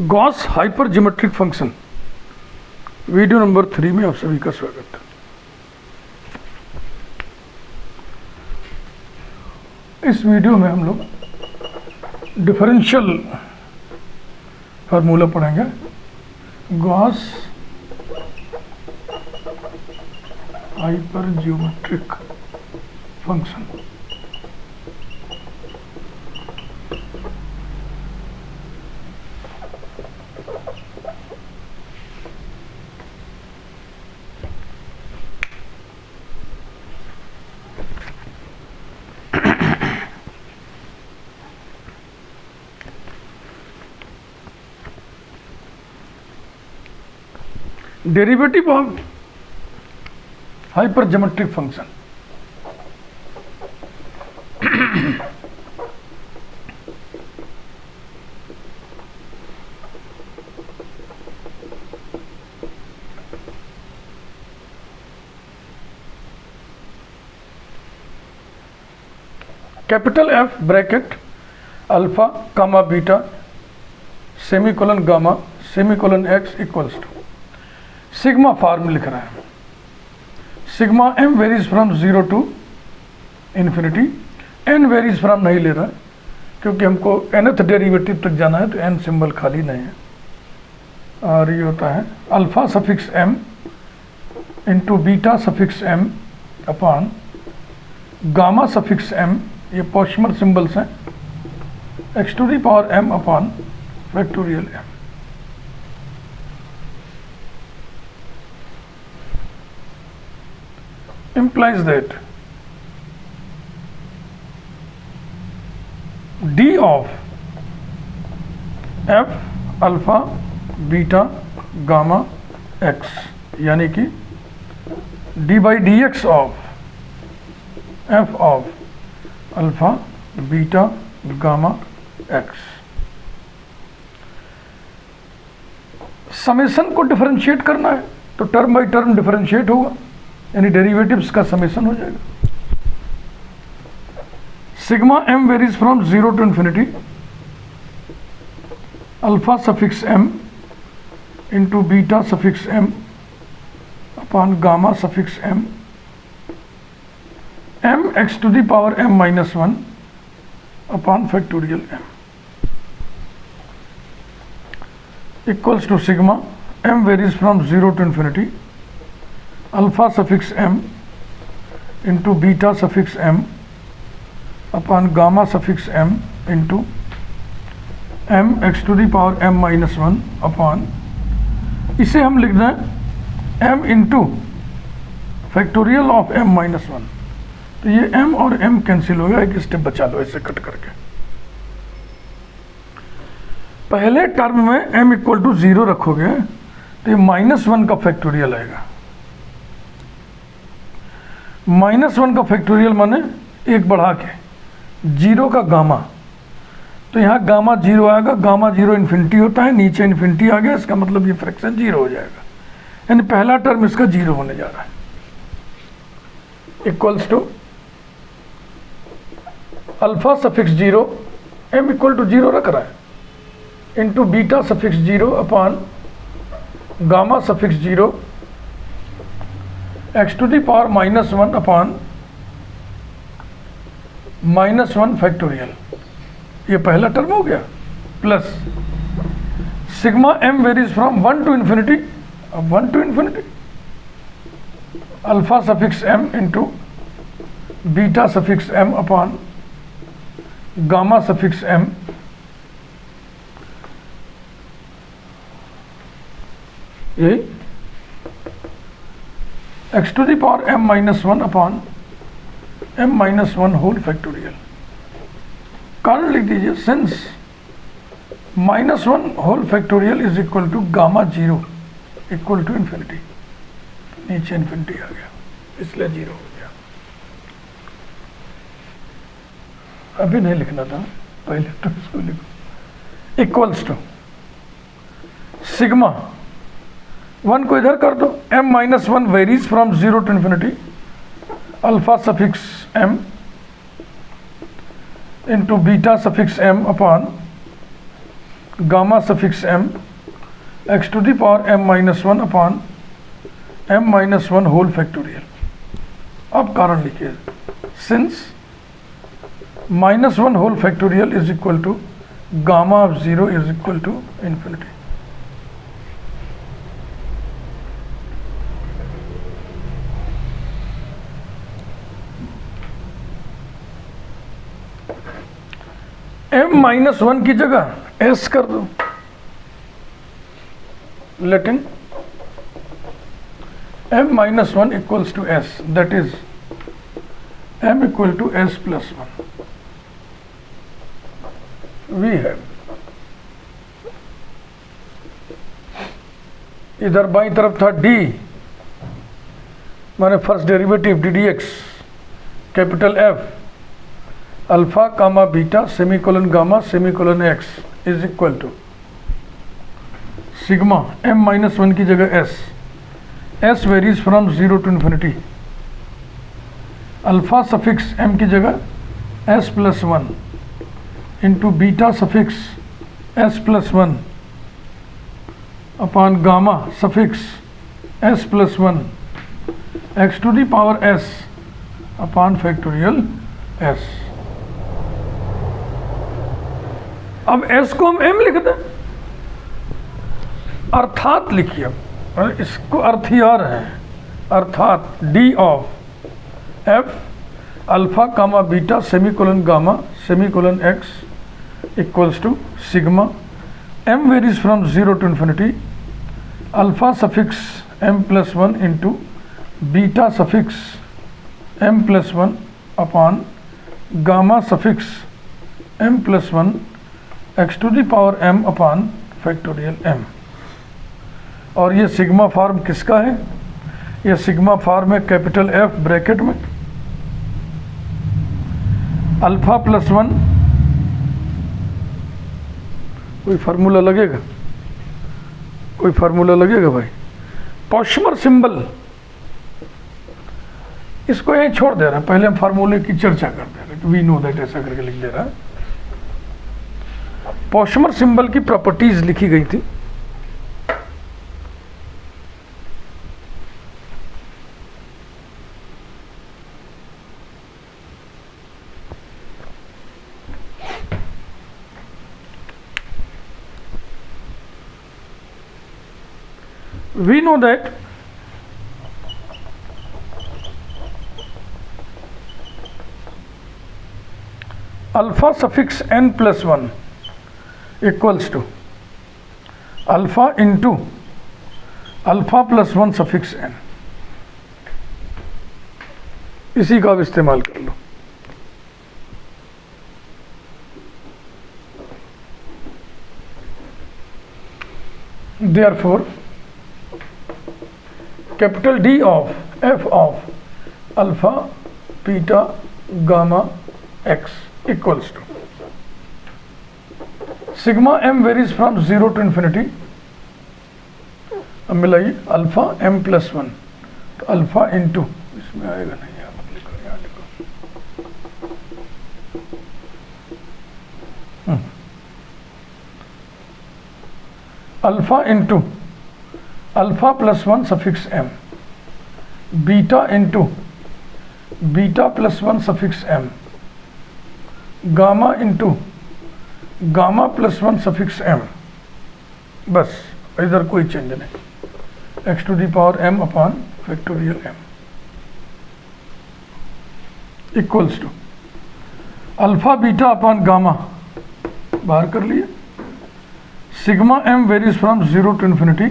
Gauss hyper geometric function video number 3 में आप सभी का स्वागत है। इस वीडियो में हम लोग डिफरेंशियल फार्मूला पढ़ेंगे। Gauss hyper geometric function. Derivative of hyper geometric function. Capital F bracket alpha comma beta semicolon gamma semicolon x equals to sigma form लिख रहा है। Sigma m varies from 0 to infinity, n varies from नहीं ले रहा है क्योंकि हमको nth derivative तक जाना है, तो एन सिंबल खाली नहीं है। और ये होता है alpha suffix m into beta suffix m upon gamma suffix m, ये पॉस्चमर सिंबल्स हैं, x to the power m upon factorial m. implies that d of f alpha beta gamma x यानी कि d by dx of f of alpha beta gamma x। Summation को differentiate करना है तो term by term differentiate होगा, यानी derivatives का summation हो जाएगा। Sigma m varies from 0 to infinity alpha suffix m into beta suffix m upon gamma suffix m, m x to the power m minus 1 upon factorial m equals to sigma m varies from 0 to infinity alpha suffix m into beta suffix m upon gamma suffix m into m x to the power m minus 1 upon, इसे हम लिख दें m into factorial of m minus 1। तो ये M और M cancel हो गया, एक स्टेप बचा लो ऐसे कट करके। पहले टर्म में एम इक्वल टू 0 रखोगे तो ये -1 का फैक्टोरियल आएगा। -1 का फैक्टोरियल माने एक बढ़ा के 0 का गामा, तो यहाँ गामा 0 आएगा। गामा 0 इन्फिनिटी होता है, नीचे इन्फिनिटी आ गया, इसका मतलब ये फ्रैक्शन 0 हो जाएगा, यानी पहला टर्म इसका 0 होने जा रहा है। Equals to alpha suffix 0 m equal to 0 रख रहा है into beta suffix 0 upon gamma suffix 0 x to the power -1 upon -1 factorial, ये पहला टर्म हो गया, plus sigma m varies from 1 to infinity, अब 1 to infinity alpha suffix m into beta suffix m upon gamma suffix m, ये x to the power m minus 1 upon M minus 1 whole factorial. कारण लिख दीजिए, since -1 whole factorial is equal to gamma 0 equal to infinity, नीचे infinity आ गया इसलिए 0 हो गया। अभी नहीं लिखना था, पहले तो इसको लिखो। इक्वल्स टू सिग्मा 1 को इधर कर दो, m minus 1 varies from 0 to infinity alpha suffix m into beta suffix m upon gamma suffix m x to the power m-1 upon m-1 whole factorial. अब कारण लिखिए, since -1 whole factorial is equal to gamma of 0 is equal to infinity. m-1 की जगह s कर दो, letting m-1 equals to s, that is m equal to s plus 1। We have इधर by तरफ था d, माने first derivative d d x, capital F alpha comma beta semicolon gamma semicolon x is equal to sigma m-1 की जगह s varies from 0 to infinity, alpha suffix m की जगह s plus 1 into beta suffix s plus 1 upon gamma suffix s plus 1 x to the power s upon factorial s। अब s को हम m लिख दें, अर्थात लिखिए, और इसको अर्थ ही आ रहे हैं, अर्थात d of f alpha comma beta semicolon gamma semicolon x equals to sigma m varies from 0 to infinity alpha suffix m plus 1 into beta suffix m plus 1 upon gamma suffix m plus 1 x to the power m upon factorial m। और ये sigma form किसका है? ये sigma form है capital F bracket में alpha plus 1, कोई formula लगेगा, कोई फार्मूला लगेगा भाई, पॉशमर सिंबल, इसको यहीं छोड़ दे रहा है, पहले हम फार्मूले की चर्चा करते हैं, वी नो दैट ऐसा करके लिख दे रहा है। पॉशमर सिंबल की प्रॉपर्टीज लिखी गई थी, we know that alpha suffix n plus 1 equals to alpha into alpha plus 1 suffix n। इसी का अब इस्तेमाल कर लो। Therefore capital D of F of alpha beta gamma x equals to sigma m varies from 0 to infinity. अब मिलाइए alpha m plus 1, तो alpha into, इसमें आएगा नहीं, आप लिखो, यहाँ लिखो, alpha into alpha plus 1 suffix m, beta into beta plus 1 suffix m, gamma into gamma plus 1 suffix m। बस इधर कोई चेंज नहीं, x to the power m upon factorial m equals to alpha beta upon gamma, बाहर कर लिए, sigma m varies from 0 to infinity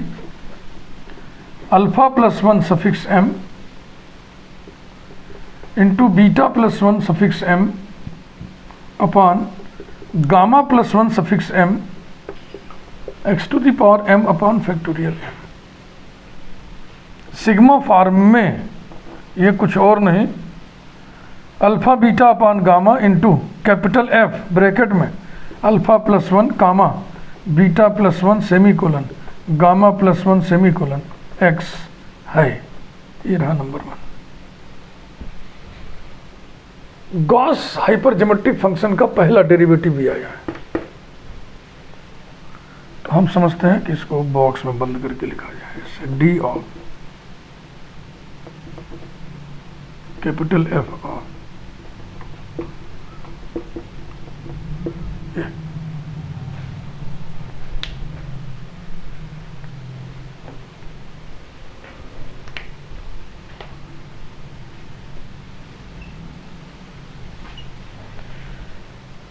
alpha plus 1 suffix m into beta plus 1 suffix m upon gamma plus 1 suffix m x to the power m upon factorial m। Sigma form में ये कुछ और नहीं, alpha beta upon gamma into capital F bracket में alpha plus 1 comma beta plus 1 semicolon gamma plus 1 semicolon x है। ये रहा number 1। Gauss hyper geometric function का पहला डेरिवेटिव भी आया है। हम समझते हैं कि इसको बॉक्स में बंद करके लिखा जाए, जैसे D of capital F of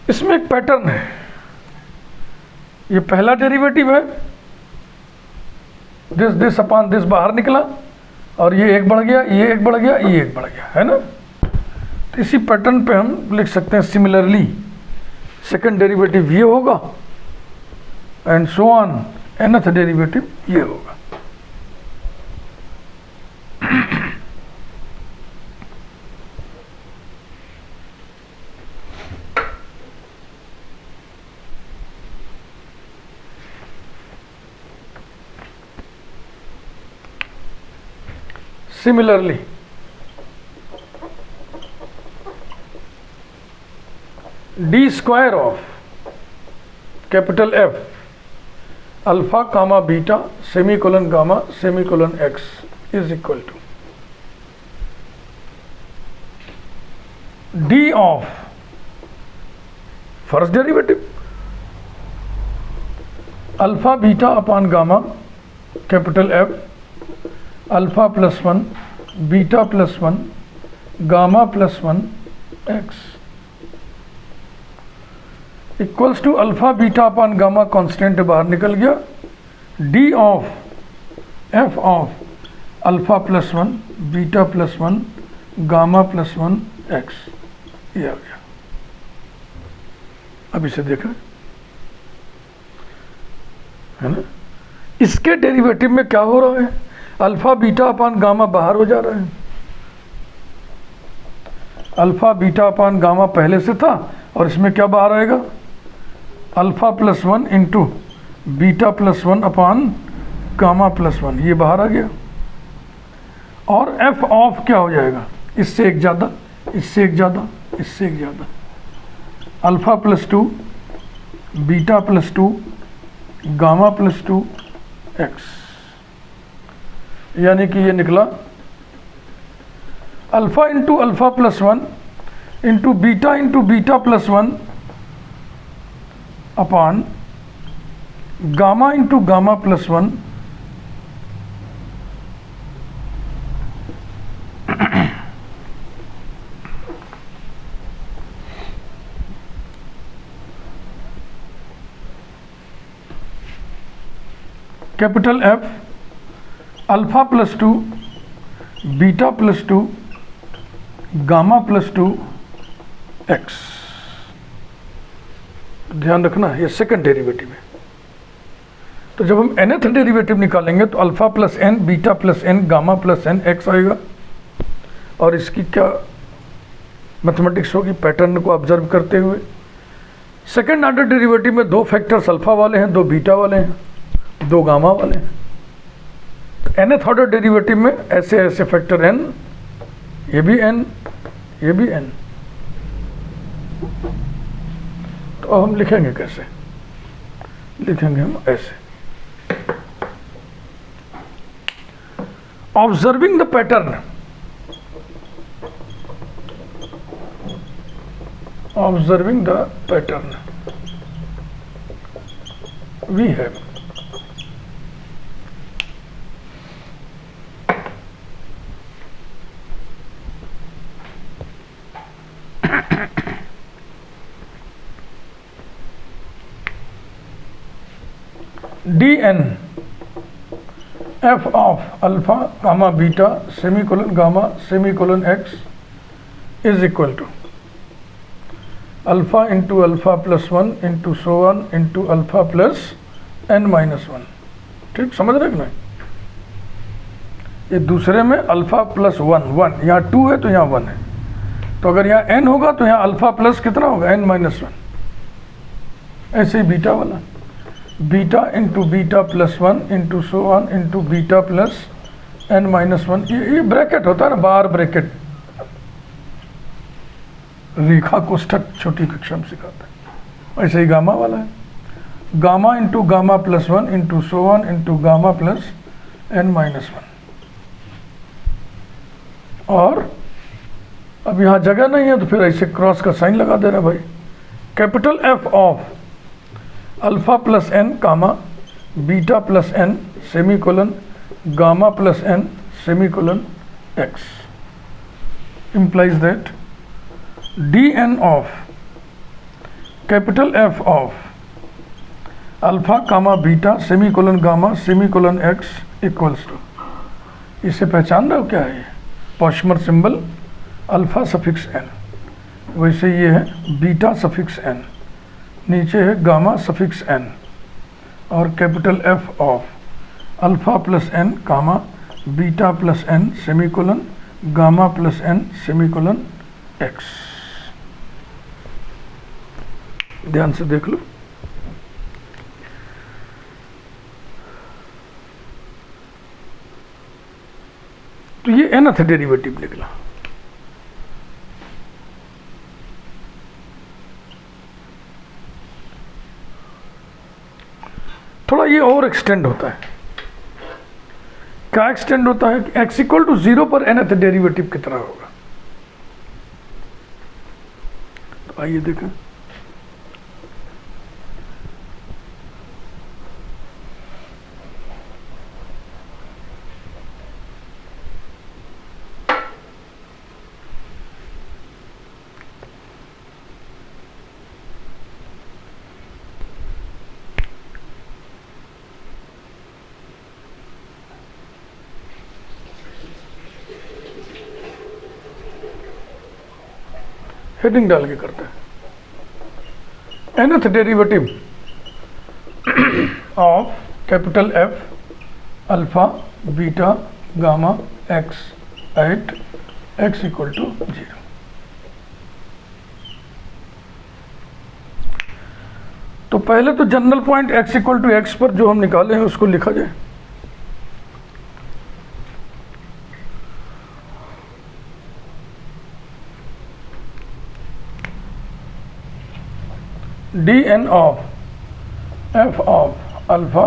इसमें एक पैटर्न है, ये पहला डेरिवेटिव है, दिस अपॉन दिस बाहर निकला और ये एक बढ़ गया, ये एक बढ़ गया, ये एक बढ़ गया, है ना। तो इसी पैटर्न पे हम लिख सकते हैं सिमिलरली सेकंड डेरिवेटिव ये होगा and so on, nth derivative ये होगा। Similarly, d square of capital F alpha comma beta semicolon gamma semicolon x is equal to d of first derivative alpha beta upon gamma capital F alpha plus 1 beta plus 1 gamma plus 1 x equals to alpha beta upon gamma constant बाहर निकल गया, D of F of alpha plus 1 beta plus 1 gamma plus 1 x, ये आ गया। अब इसे देखें, है ना। इसके डेरिवेटिव में क्या हो रहा है, अल्फा बीटा अपान गामा बाहर हो जा रहा है। अल्फा बीटा अपान गामा पहले से था और इसमें क्या बाहर आएगा, alpha plus 1 into beta plus 1 upon gamma plus 1, ये बाहर आ गया। और एफ ऑफ क्या हो जाएगा, इससे एक ज़्यादा, इससे एक ज़्यादा, इससे एक ज़्यादा, alpha plus 2 beta plus 2 gamma plus 2 x, यानी कि ये निकला alpha into alpha plus 1 into beta plus 1 upon gamma into gamma plus 1 capital F alpha plus 2 beta plus 2 gamma plus 2 x. ध्यान रखना ये सेकंड डेरिवेटिव है। तो जब हम nth डेरिवेटिव निकालेंगे तो alpha plus n beta plus n gamma plus n x आएगा। और इसकी क्या मैथमेटिक्स होगी, पैटर्न को ऑब्जर्व करते हुए। सेकंड ऑर्डर डेरिवेटिव में दो फैक्टर्स अल्फा वाले हैं, दो बीटा वाले हैं, दो गामा वाले हैं। nth ऑर्डर डेरिवेटिव में ऐसे ऐसे फैक्टर n, ये भी n, ये भी n। तो अब हम लिखेंगे कैसे, लिखेंगे हम ऐसे, observing the pattern, observing the pattern we have dn f of alpha comma beta semicolon gamma semicolon x is equal to alpha into alpha plus 1 into so on into alpha plus n minus 1। ठीक, समझ रहे कि नहीं। ये दूसरे में alpha plus 1, यहाँ 2 है तो यहाँ 1 है, तो अगर यहाँ n होगा तो यहाँ अल्फा प्लस कितना होगा, n माइनस 1। ऐसे ही बीटा वाला, beta into beta plus 1 into so on into beta plus n minus 1। ये ब्रैकेट होता है ना, बार ब्रैकेट, रेखा कोष्ठक छोटी कक्षा में सिखाता है। ऐसे ही गामा वाला है, gamma into gamma plus 1 into so 1 into gamma plus n minus 1। और अब यहाँ जगह नहीं है तो फिर ऐसे क्रॉस का साइन लगा देना भाई। Capital F of alpha plus n comma beta plus n semicolon gamma plus n semicolon x implies that dn of capital F of alpha comma beta semicolon gamma semicolon x equals to, इसे पहचान रहे हो क्या है? Pochhammer symbol alpha suffix n, वैसे ये है beta suffix n, नीचे है गामा सफिक्स n, और capital F of alpha plus n comma beta plus n semicolon gamma plus n semicolon x। ध्यान से देख लो। तो ये nth डेरिवेटिव निकला। थोड़ा ये और एक्सटेंड होता है। क्या एक्सटेंड होता है कि x इक्वल टू 0 पर nth डेरिवेटिव कितना होगा। तो आइए देखें। हेडिंग डाल के करते हैं। nth derivative of capital F alpha beta gamma x at x equal to 0। तो पहले तो general point x equal to x पर जो हम निकाले हैं उसको लिखा जाए। dn of f of alpha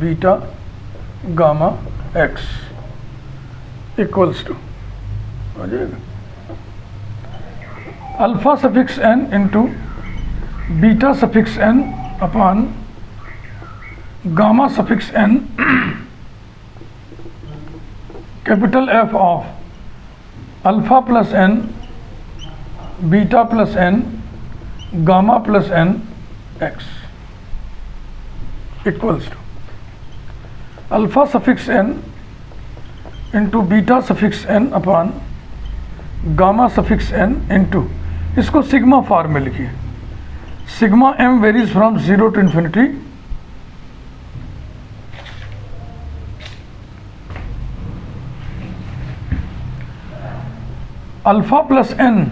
beta gamma x equals to हो जाएगा alpha suffix n into beta suffix n upon gamma suffix n capital F of alpha plus n beta plus n gamma plus n x equals to alpha suffix n into beta suffix n upon gamma suffix n into, इसको sigma form में लिखिए। Sigma m varies from 0 to infinity alpha plus n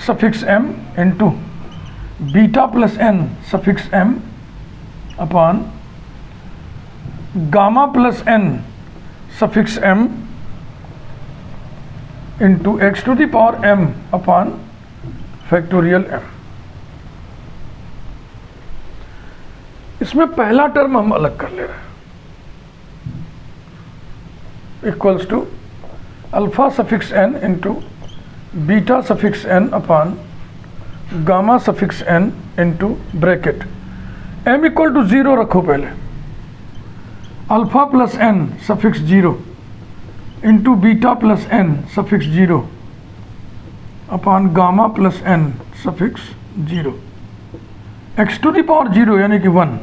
suffix m into beta plus n suffix m upon gamma plus n suffix m into x to the power m upon factorial m। इसमें पहला term हम अलग कर ले रहे हैं equals to alpha suffix n into beta suffix n upon gamma suffix n into bracket m equal to 0 रखो पहले, alpha plus n suffix 0 into beta plus n suffix 0 upon gamma plus n suffix 0, x to the power 0 यानी कि 1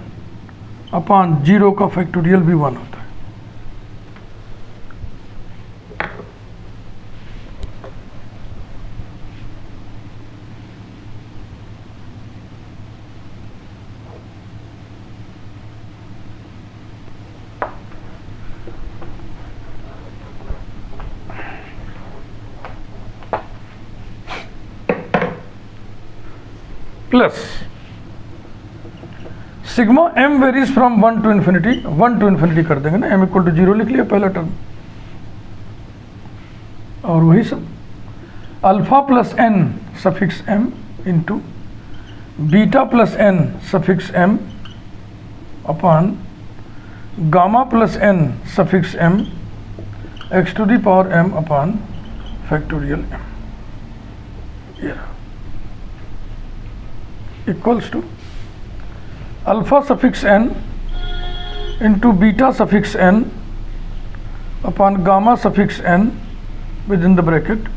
upon 0 का factorial भी 1 होता है। Plus sigma m varies from 1 to infinity, 1 to infinity कर देंगे ना, m इक्वल टू 0 लिख लिया पहला टर्म, और वही सब alpha plus n suffix m into beta plus n suffix m upon gamma plus n suffix m x to the power m upon factorial m, ये equals to alpha suffix n into beta suffix n upon gamma suffix n with in the bracket.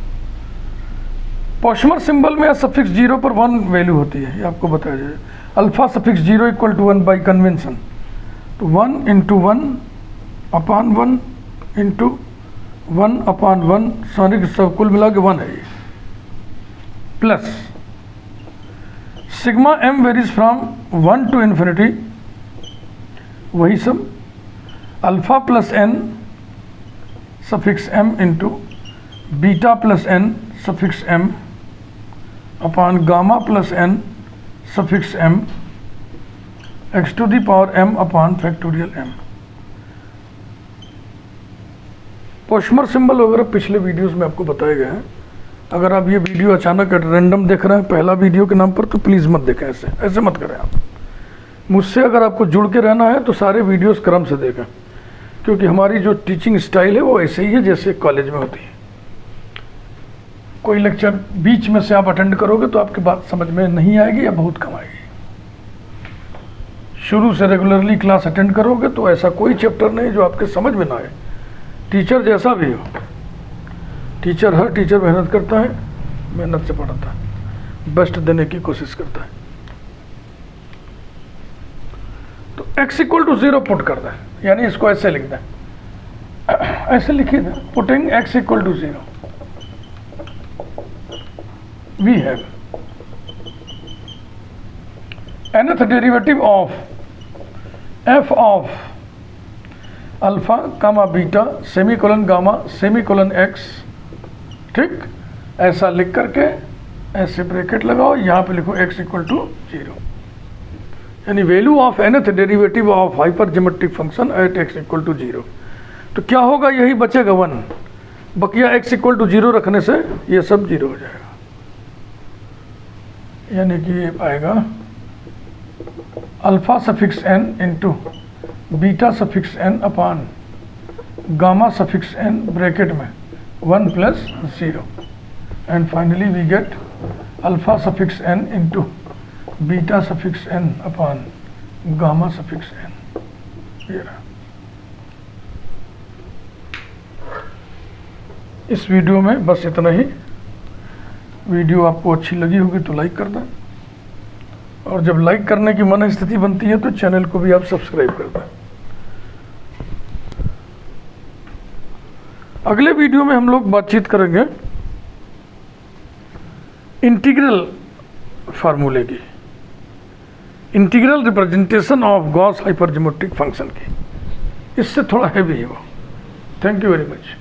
Pochhammer symbol में suffix 0 पर 1 value होती है, ये आपको बताया जाए। Alpha suffix 0 equal to 1 by convention, तो 1 into 1 upon 1 into 1 upon 1, sorry सब कुल मिला के 1 है ये, plus sigma m varies from 1 to infinity, वही सब alpha plus n suffix m into beta plus n suffix m upon gamma plus n suffix m x to the power m upon factorial m। Pochhammer symbol वगैरह पिछले videos में आपको बताए गए हैं। अगर आप ये वीडियो अचानक रैंडम देख रहे हैं पहला वीडियो के नाम पर, तो प्लीज़ मत देखें, ऐसे मत करें आप। मुझसे अगर आपको जुड़ के रहना है तो सारे वीडियोस क्रम से देखें, क्योंकि हमारी जो टीचिंग स्टाइल है वो ऐसे ही है जैसे कॉलेज में होती है। कोई लेक्चर बीच में से आप अटेंड करोगे तो आपकी बात समझ में नहीं आएगी या बहुत कम आएगी। शुरू से रेगुलरली क्लास अटेंड करोगे तो ऐसा कोई चैप्टर नहीं जो आपके समझ में ना आए, टीचर जैसा भी हो। टीचर हर टीचर मेहनत करता है, मेहनत से पढ़ाता है, बेस्ट देने की कोशिश करता है। तो x इक्वल टू 0 पुट कर दें, यानी इसको ऐसे लिख दें, ऐसे लिखिए दें, putting x equal to 0 we have nth derivative of f of alpha comma beta semicolon gamma semicolon x, ठीक, ऐसा लिख करके ऐसे ब्रैकेट लगाओ, यहाँ पे लिखो x इक्वल टू 0, यानी value of nth derivative of hyper geometric function at x equal to 0। तो क्या होगा, यही बचेगा 1, बकिया x इक्वल टू 0 रखने से ये सब 0 हो जाएगा, यानी कि ये आएगा alpha suffix n into beta suffix n upon gamma suffix n bracket में 1 plus 0, and finally we get alpha suffix n into beta suffix n upon gamma suffix n। ये रहा। इस वीडियो में बस इतना ही। वीडियो आपको अच्छी लगी होगी तो लाइक कर दें, और जब लाइक करने की मन स्थिति बनती है तो चैनल को भी आप सब्सक्राइब कर दें। अगले वीडियो में हम लोग बातचीत करेंगे इंटीग्रल फार्मूले की, integral representation of Gauss hypergeometric function की। इससे थोड़ा हैवी है वो। Thank you very much.